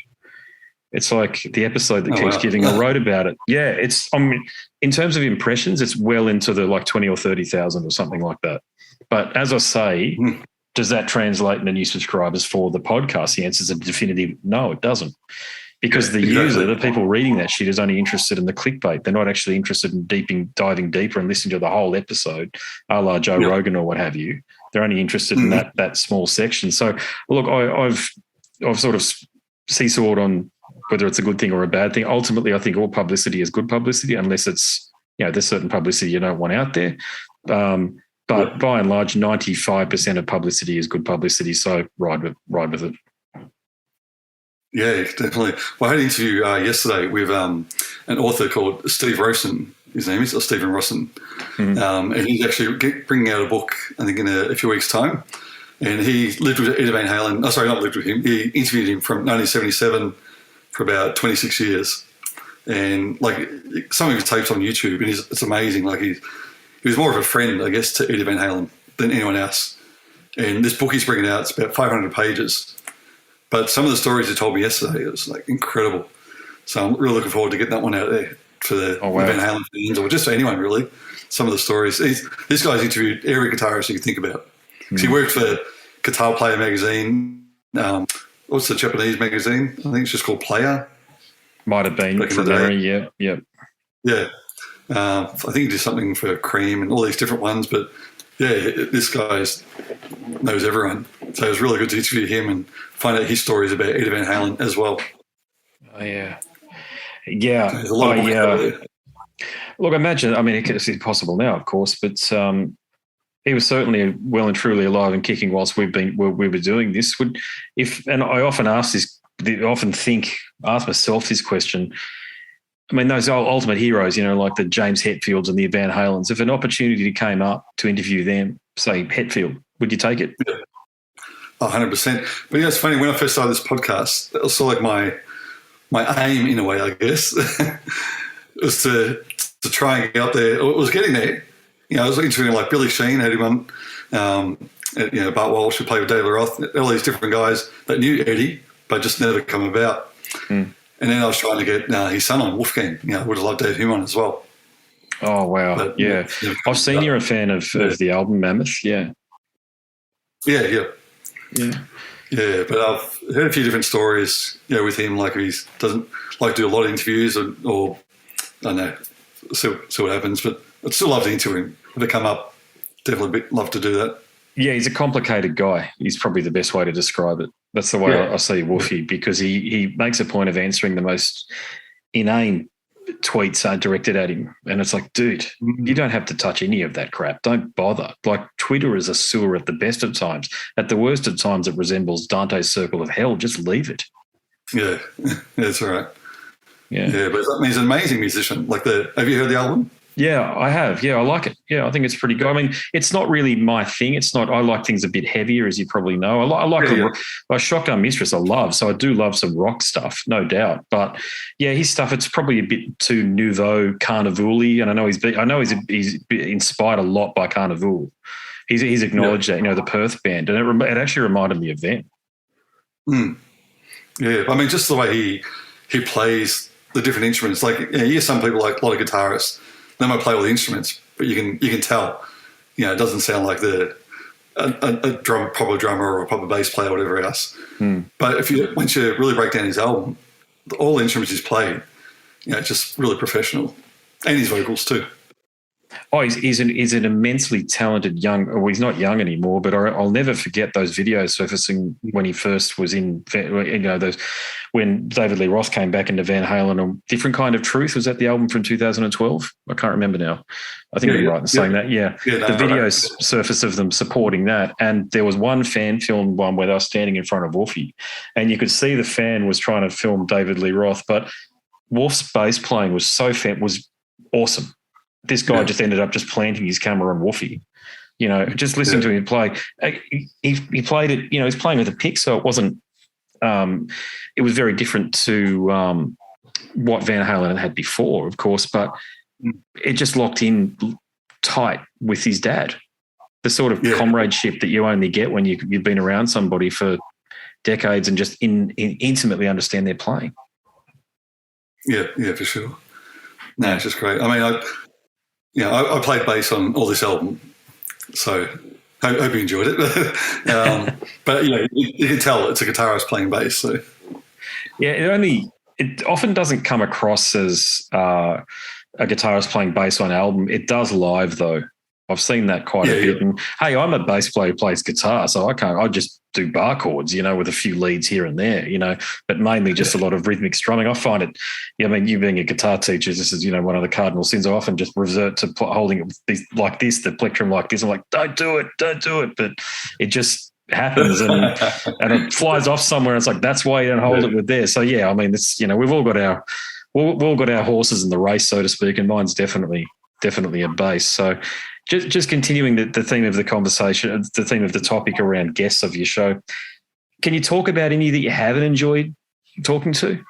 It's like the episode that keeps giving. I wrote about it. Yeah, in terms of impressions, it's well into the 20 or 30,000 or something like that. But as I say, does that translate into new subscribers for the podcast? The answer is a definitive no, it doesn't. Because user, the people reading that shit, is only interested in the clickbait. They're not actually interested in diving deeper and listening to the whole episode, a la Joe Rogan or what have you. They're only interested in that small section. So, look, I've sort of seesawed on whether it's a good thing or a bad thing. Ultimately, I think all publicity is good publicity, unless it's, there's certain publicity you don't want out there. But by and large, 95% of publicity is good publicity. So ride with it. Yeah, definitely. Well, I had an interview yesterday with an author called Steve Rosen. His name is, or Stephen Rossen. And he's actually bringing out a book, I think, in a few weeks' time. And he lived with Eddie Van Halen. Oh, sorry, not lived with him. He interviewed him from 1977 for about 26 years. And, some of his tapes on YouTube, and it's amazing. He was more of a friend, I guess, to Eddie Van Halen than anyone else. And this book he's bringing out, it's about 500 pages. But some of the stories he told me yesterday, it was incredible. So I'm really looking forward to getting that one out there for the Van Halen fans, or just for anyone really. Some of the stories. This guy's interviewed every guitarist you can think about. He worked for Guitar Player magazine. What's the Japanese magazine? I think it's just called Player. Might have been from memory. Yeah. Yeah. I think he did something for Cream and all these different ones, but this guy knows everyone. So it was really good to interview him and find out his stories about Eddie Van Halen as well. Oh, yeah. Yeah. There's a lot of look, imagine, it's impossible now, of course, but he was certainly well and truly alive and kicking whilst we were doing this. And I often ask myself this question. Those ultimate heroes, like the James Hetfields and the Van Halens, if an opportunity came up to interview them, say Hetfield, would you take it? Yeah. 100%. But it's funny, when I first started this podcast, that was sort of my aim in a way, I guess, was to try and get up there. It was getting there. I was interviewing Billy Sheen, had him on, Bart Walsh, who played with David Roth, all these different guys that knew Eddie, but just never come about. And then I was trying to get his son on, Wolfgang. I would have loved to have him on as well. Oh, wow. But, yeah. I've seen you're a fan of the album Mammoth. Yeah. Yeah. Yeah, but I've heard a few different stories, with him. He doesn't like to do a lot of interviews or I don't know, see what happens. But I'd still love to interview him. If it come up, definitely love to do that. Yeah, he's a complicated guy. He's probably the best way to describe it. That's the way I see Wolfie, because he makes a point of answering the most inane tweets are directed at him. And it's like, dude, you don't have to touch any of that crap. Don't bother. Like, Twitter is a sewer at the best of times. At the worst of times, it resembles Dante's Circle of Hell. Just leave it. Yeah, that's right. Yeah. Yeah, but he's an amazing musician. Like, have you heard the album? Yeah, I have. Yeah, I like it. Yeah, I think it's pretty good. I mean, it's not really my thing. It's not. I like things a bit heavier, as you probably know. I like Shotgun Mistress. I love. So I do love some rock stuff, no doubt. But yeah, his stuff, it's probably a bit too nouveau, carnival-y. And I know he's inspired a lot by Carnival. He's acknowledged that, the Perth band, and it actually reminded me of them. Yeah, I mean, just the way he plays the different instruments. Like, you hear some people, like a lot of guitarists, they might play all the instruments, but you can tell, it doesn't sound like a proper drummer or a proper bass player or whatever else. But once you really break down his album, all the instruments he's played, it's just really professional, and his vocals too. Oh, he's an immensely talented he's not young anymore, but I'll never forget those videos surfacing when he first was in, when David Lee Roth came back into Van Halen. A Different Kind of Truth, was that the album from 2012? I can't remember now. I think you're right in saying that. Yeah. The videos surface of them supporting that. And there was one fan film one where they were standing in front of Wolfie, and you could see the fan was trying to film David Lee Roth, but Wolf's bass playing was was awesome. This guy just ended up just planting his camera on Wolfie, just listening to him play. He played it, he's playing with a pick, so it wasn't, it was very different to what Van Halen had before, of course, but it just locked in tight with his dad. The sort of comradeship that you only get when you've been around somebody for decades and just intimately understand their playing. Yeah, for sure. No, it's just great. I mean, I played bass on all this album, so I hope you enjoyed it. But you can tell it's a guitarist playing bass. So yeah, it often doesn't come across as a guitarist playing bass on an album. It does live though. I've seen that quite a bit. And hey, I'm a bass player who plays guitar, so I just do bar chords, with a few leads here and there, but mainly just a lot of rhythmic strumming. I find it, I mean, you being a guitar teacher, this is, one of the cardinal sins. I often just revert to holding it like this, the plectrum like this. I'm like, don't do it. But it just happens and it flies off somewhere. It's like, that's why you don't hold it with there. So yeah, I mean, it's, we've all got our horses in the race, so to speak, and mine's definitely a bass. So just continuing the theme of the conversation, the theme of the topic around guests of your show, can you talk about any that you haven't enjoyed talking to?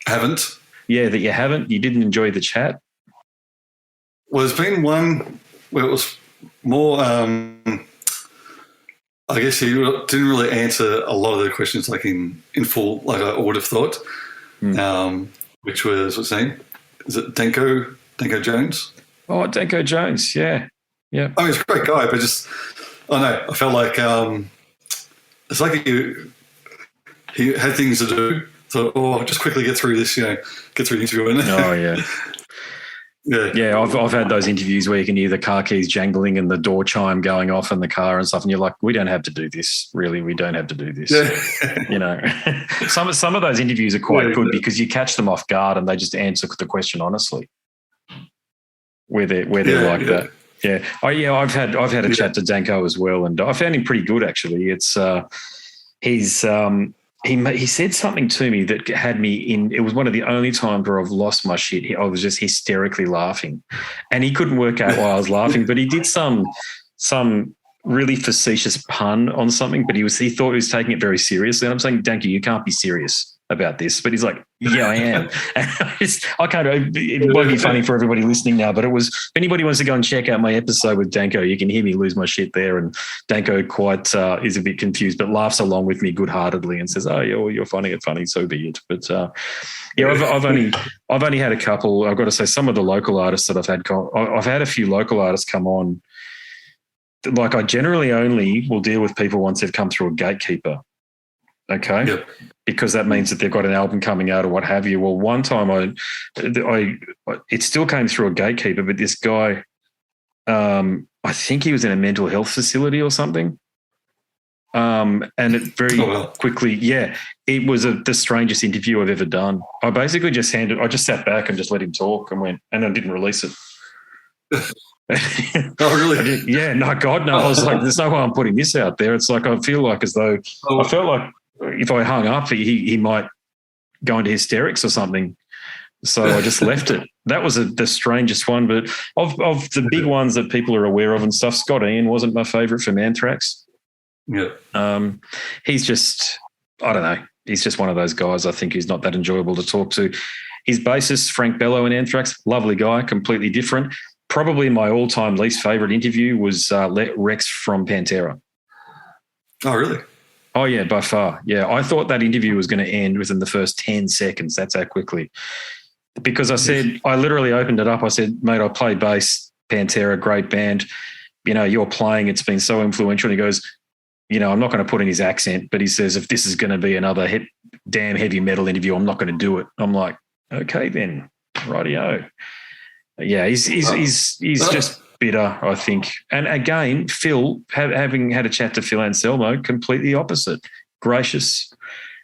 Haven't? Yeah, that you haven't. You didn't enjoy the chat? Well, there's been one where it was more, I guess he didn't really answer a lot of the questions like in full, like I would have thought, which was, what's his name? Is it Danko Jones? Oh, Danko Jones, yeah. Yeah. I mean, he's a great guy, but just, I felt like it's like he had things to do. So, I'll just quickly get through this, get through the interview. Oh, yeah. Yeah, I've had those interviews where you can hear the car keys jangling and the door chime going off in the car and stuff, and you're like, we don't have to do this. Really, we don't have to do this. Yeah. Some of those interviews are quite good because you catch them off guard and they just answer the question honestly. Where they're like that. Yeah. Oh yeah, I've had a chat to Danko as well, and I found him pretty good actually. It's he said something to me that had me in. It was one of the only times where I've lost my shit. I was just hysterically laughing, and he couldn't work out why I was laughing. But he did some really facetious pun on something. But he thought he was taking it very seriously. And I'm saying, Danko, you can't be serious about this. But he's like, yeah, I am. And I can't. It won't be funny for everybody listening now. But it was. If anybody wants to go and check out my episode with Danko, you can hear me lose my shit there. And Danko quite is a bit confused, but laughs along with me good-heartedly and says, "Oh, you're finding it funny, so be it." But I've only had a couple. I've got to say, some of the local artists that I've had a few local artists come on. Like I generally only will deal with people once they've come through a gatekeeper. Okay. Yep. Because that means that they've got an album coming out or what have you. Well, one time it still came through a gatekeeper, but this guy, I think he was in a mental health facility or something. And it very quickly, it was the strangest interview I've ever done. I basically just sat back and just let him talk and I didn't release it. Oh, really? God, no. I was like, there's no way I'm putting this out there. It's like, I feel like as though I felt like if I hung up, he might go into hysterics or something. So I just left it. That was the strangest one. But of the big ones that people are aware of and stuff, Scott Ian wasn't my favourite from Anthrax. Yeah. He's just, I don't know. He's just one of those guys I think who's not that enjoyable to talk to. His bassist, Frank Bello in Anthrax, lovely guy, completely different. Probably my all-time least favourite interview was Rex from Pantera. Oh, really? Oh, yeah, by far. Yeah, I thought that interview was going to end within the first 10 seconds. That's how quickly. Because I literally opened it up. I said, mate, I play bass, Pantera, great band. You're playing, it's been so influential. And he goes, I'm not going to put in his accent, but he says, if this is going to be another damn heavy metal interview, I'm not going to do it. I'm like, okay then, rightio. Yeah, he's just bitter, I think. And again, Phil, having had a chat to Phil Anselmo, completely opposite. Gracious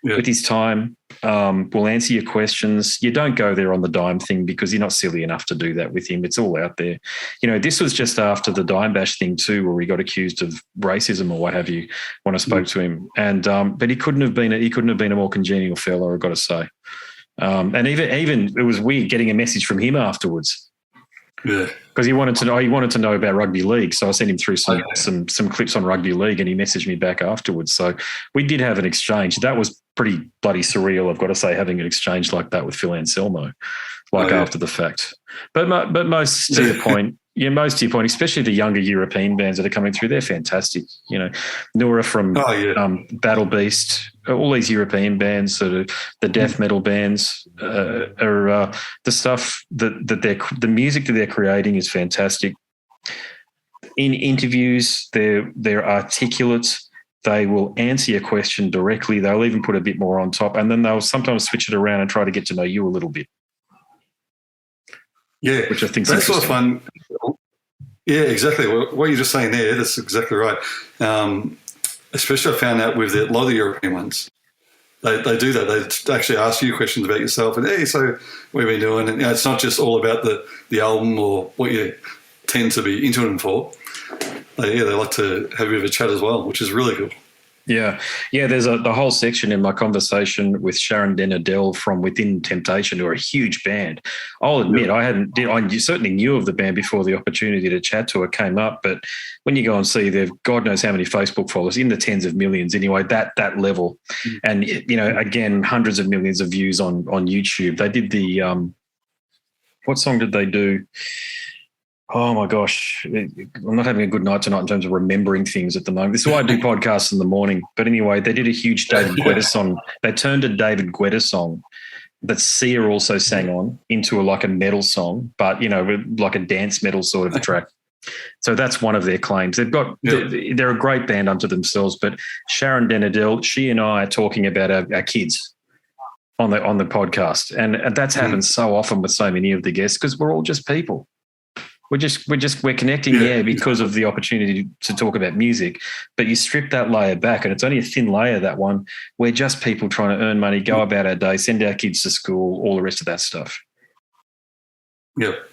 with his time, will answer your questions. You don't go there on the Dime thing because you're not silly enough to do that with him. It's all out there. This was just after the Dime Bash thing too, where he got accused of racism or what have you when I spoke to him. And but he couldn't have been a more congenial fella, I've got to say. And even it was weird getting a message from him afterwards. Yeah, because he wanted to know about rugby league. So I sent him through some clips on rugby league, and he messaged me back afterwards. So we did have an exchange. That was pretty bloody surreal, I've got to say, having an exchange like that with Phil Anselmo, after the fact. But most to your point, especially the younger European bands that are coming through, they're fantastic. Nora from Battle Beast, all these European bands, sort of the death metal bands, are the stuff that the music that they're creating is fantastic. In interviews, they're articulate. They will answer your question directly. They'll even put a bit more on top, and then they'll sometimes switch it around and try to get to know you a little bit. Yeah, which I think that's sort of fun. Yeah, exactly. What you're just saying there, that's exactly right. Especially I found out with a lot of the European ones, they do that. They actually ask you questions about yourself and, hey, so what have you been doing? And it's not just all about the album or what you tend to be into them for. They like to have a bit of a chat as well, which is really cool. Yeah. There's the whole section in my conversation with Sharon Den Adele from Within Temptation, who are a huge band. I'll admit I certainly knew of the band before the opportunity to chat to her came up, but when you go and see, they've God knows how many Facebook followers, in the tens of millions anyway, that level. And again, hundreds of millions of views on YouTube. They did the what song did they do? Oh, my gosh. I'm not having a good night tonight in terms of remembering things at the moment. This is why I do podcasts in the morning. But anyway, they did a huge David Guetta song. They turned a David Guetta song that Sia also sang on into a metal song, but, like a dance metal sort of a track. So that's one of their claims. They're a great band unto themselves, but Sharon Den Adele, she and I are talking about our kids on the podcast. And that's happened so often with so many of the guests because we're all just people. We're connecting, because of the opportunity to talk about music. But you strip that layer back, and it's only a thin layer, that one. We're just people trying to earn money, go about our day, send our kids to school, all the rest of that stuff. Yep.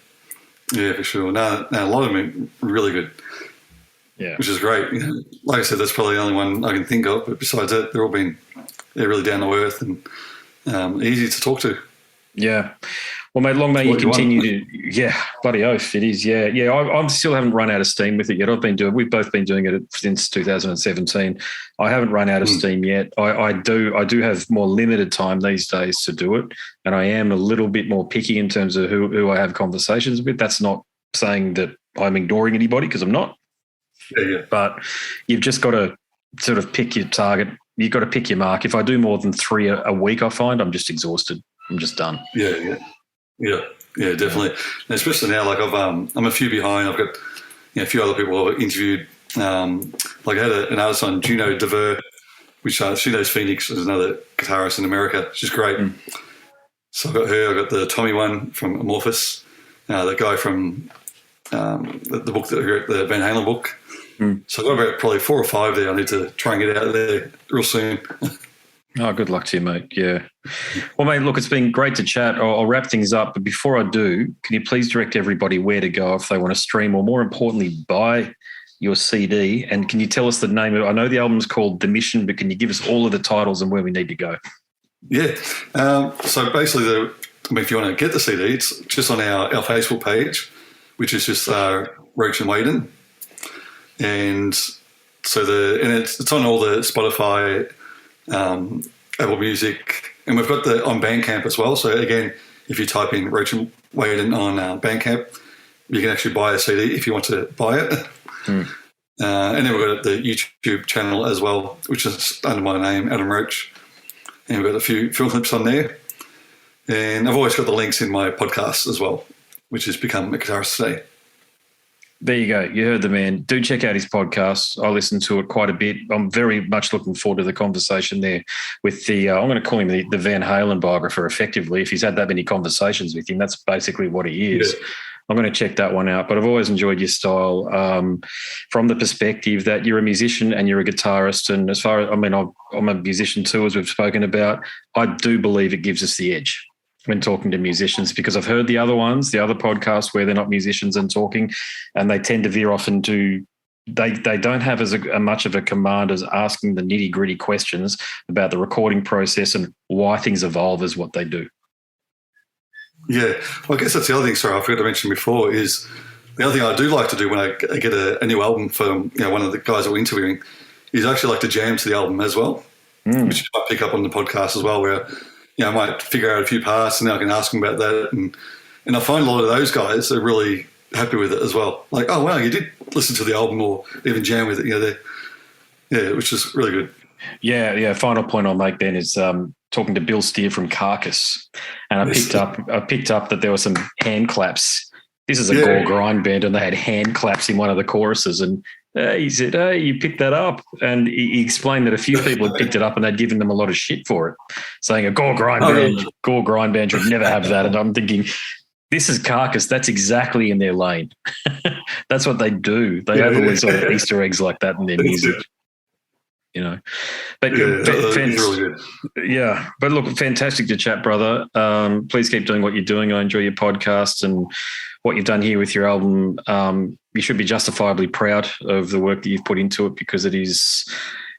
Yeah, for sure. No, a lot of them are really good. Yeah. Which is great. Like I said, that's probably the only one I can think of. But besides that, they're really down to earth and easy to talk to. Yeah. Well, mate, long may you continue to, bloody oath, it is, yeah. I still haven't run out of steam with it yet. We've both been doing it since 2017. I haven't run out of steam yet. I do have more limited time these days to do it, and I am a little bit more picky in terms of who I have conversations with. That's not saying that I'm ignoring anybody, because I'm not. Yeah. But you've just got to sort of pick your target. You've got to pick your mark. If I do more than 3 a week, I find I'm just exhausted. I'm just done. Yeah, definitely. And especially now, I'm a few behind. I've got a few other people I've interviewed. I had an artist on, Juno DeVere, which she knows Phoenix, is another guitarist in America. She's great. So I got her. I got the Tommy one from Amorphous, the guy from the book that I wrote, the Van Halen book. So I've got about probably 4 or 5 there. I need to try and get out there real soon. Oh, good luck to you, mate. Yeah. Well, mate, look, it's been great to chat. I'll wrap things up. But before I do, can you please direct everybody where to go if they want to stream or, more importantly, buy your CD? And can you tell us the name of it? I know the album's called The Mission, but can you give us all of the titles and where we need to go? Yeah. So basically, if you want to get the CD, it's just on our Facebook page, which is just Roach and Weyden. And so it's on all the Spotify, Apple Music, and we've got on Bandcamp as well. So again, if you type in Roach and Weyden on Bandcamp, you can actually buy a CD if you want to buy it. And then we've got the YouTube channel as well, which is under my name, Adam Roach. And we've got a few film clips on there. And I've always got the links in my podcast as well, which has Become a Guitarist Today. There you go. You heard the man. Do check out his podcast. I listen to it quite a bit. I'm very much looking forward to the conversation there with I'm going to call him the Van Halen biographer effectively. If he's had that many conversations with him, that's basically what he is. Yeah. I'm going to check that one out. But I've always enjoyed your style from the perspective that you're a musician and you're a guitarist. And as far as, I'm a musician too, as we've spoken about. I do believe it gives us the edge when talking to musicians, because I've heard the other podcasts where they're not musicians and talking, and they tend to veer off into they don't have as much of a command as asking the nitty-gritty questions about the recording process and why things evolve as what they do. Yeah, well, I guess that's the other thing, sorry, I forgot to mention before, is the other thing I do like to do when I get a new album from one of the guys that we're interviewing is I actually like to jam to the album as well, which I pick up on the podcast as well, where I might figure out a few parts and then I can ask them about that. And I find a lot of those guys are really happy with it as well. Like, oh, wow, you did listen to the album or even jam with it, which is really good. Yeah. Final point I'll make then is talking to Bill Steer from Carcass. And I picked up that there were some hand claps. This is a gore grind band and they had hand claps in one of the choruses. And he said, hey, you picked that up. And he explained that a few people had picked it up and they'd given them a lot of shit for it, saying a gore grind band should never have that. And I'm thinking, this is Carcass. That's exactly in their lane. That's what they do. They have all these sort of Easter eggs like that in their music. But really good. Yeah, but look, fantastic to chat, brother. Please keep doing what you're doing. I enjoy your podcast and what you've done here with your album. You should be justifiably proud of the work that you've put into it, because it is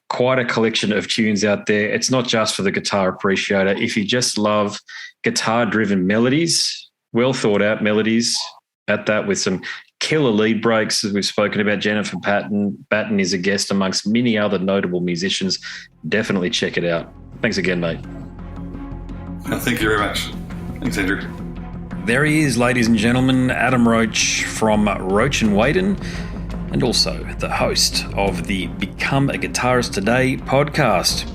quite a collection of tunes out there. It's not just for the guitar appreciator. If you just love guitar-driven melodies, well thought out melodies at that, with some killer lead breaks, as we've spoken about. Jennifer Batten is a guest amongst many other notable musicians. Definitely check it out. Thanks again, mate. Thank you very much. Thanks, Andrew. There he is, ladies and gentlemen, Adam Roach from Roach and Weyden, and also the host of the Become a Guitarist Today podcast.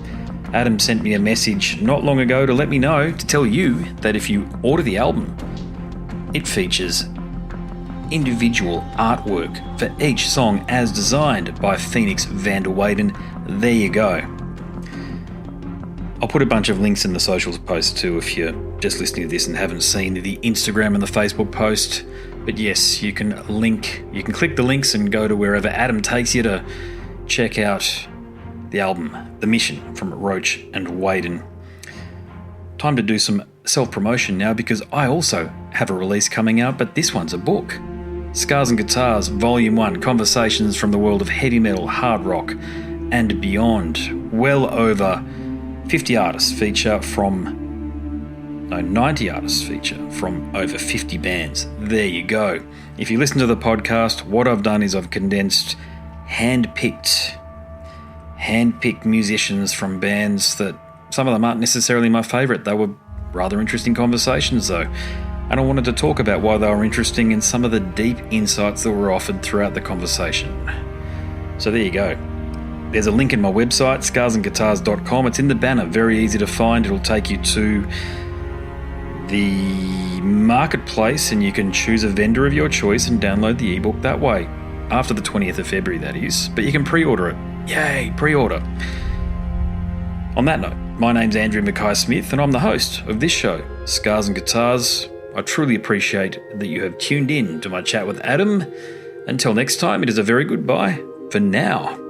Adam sent me a message not long ago to let me know, to tell you that if you order the album, it features individual artwork for each song as designed by Phoenix Van Der Weyden. There you go. I'll put a bunch of links in the socials post too if you're just listening to this and haven't seen the Instagram and the Facebook post. But yes, you can click the links and go to wherever Adam takes you to check out the album, The Mission from Roach and Weyden. Time to do some self-promotion now, because I also have a release coming out, but this one's a book. Scars and Guitars, Volume 1, Conversations from the World of Heavy Metal, Hard Rock, and Beyond. Well over 90 artists feature from over 50 bands. There you go. If you listen to the podcast, what I've done is I've condensed hand-picked musicians from bands that some of them aren't necessarily my favourite. They were rather interesting conversations though. And I wanted to talk about why they were interesting and some of the deep insights that were offered throughout the conversation. So there you go. There's a link in my website, scarsandguitars.com. It's in the banner, very easy to find. It'll take you to the marketplace and you can choose a vendor of your choice and download the ebook that way. After the 20th of February, that is. But you can pre-order it. Yay, pre-order. On that note, my name's Andrew Mackay-Smith and I'm the host of this show, Scars and Guitars. I truly appreciate that you have tuned in to my chat with Adam. Until next time, it is a very good bye for now.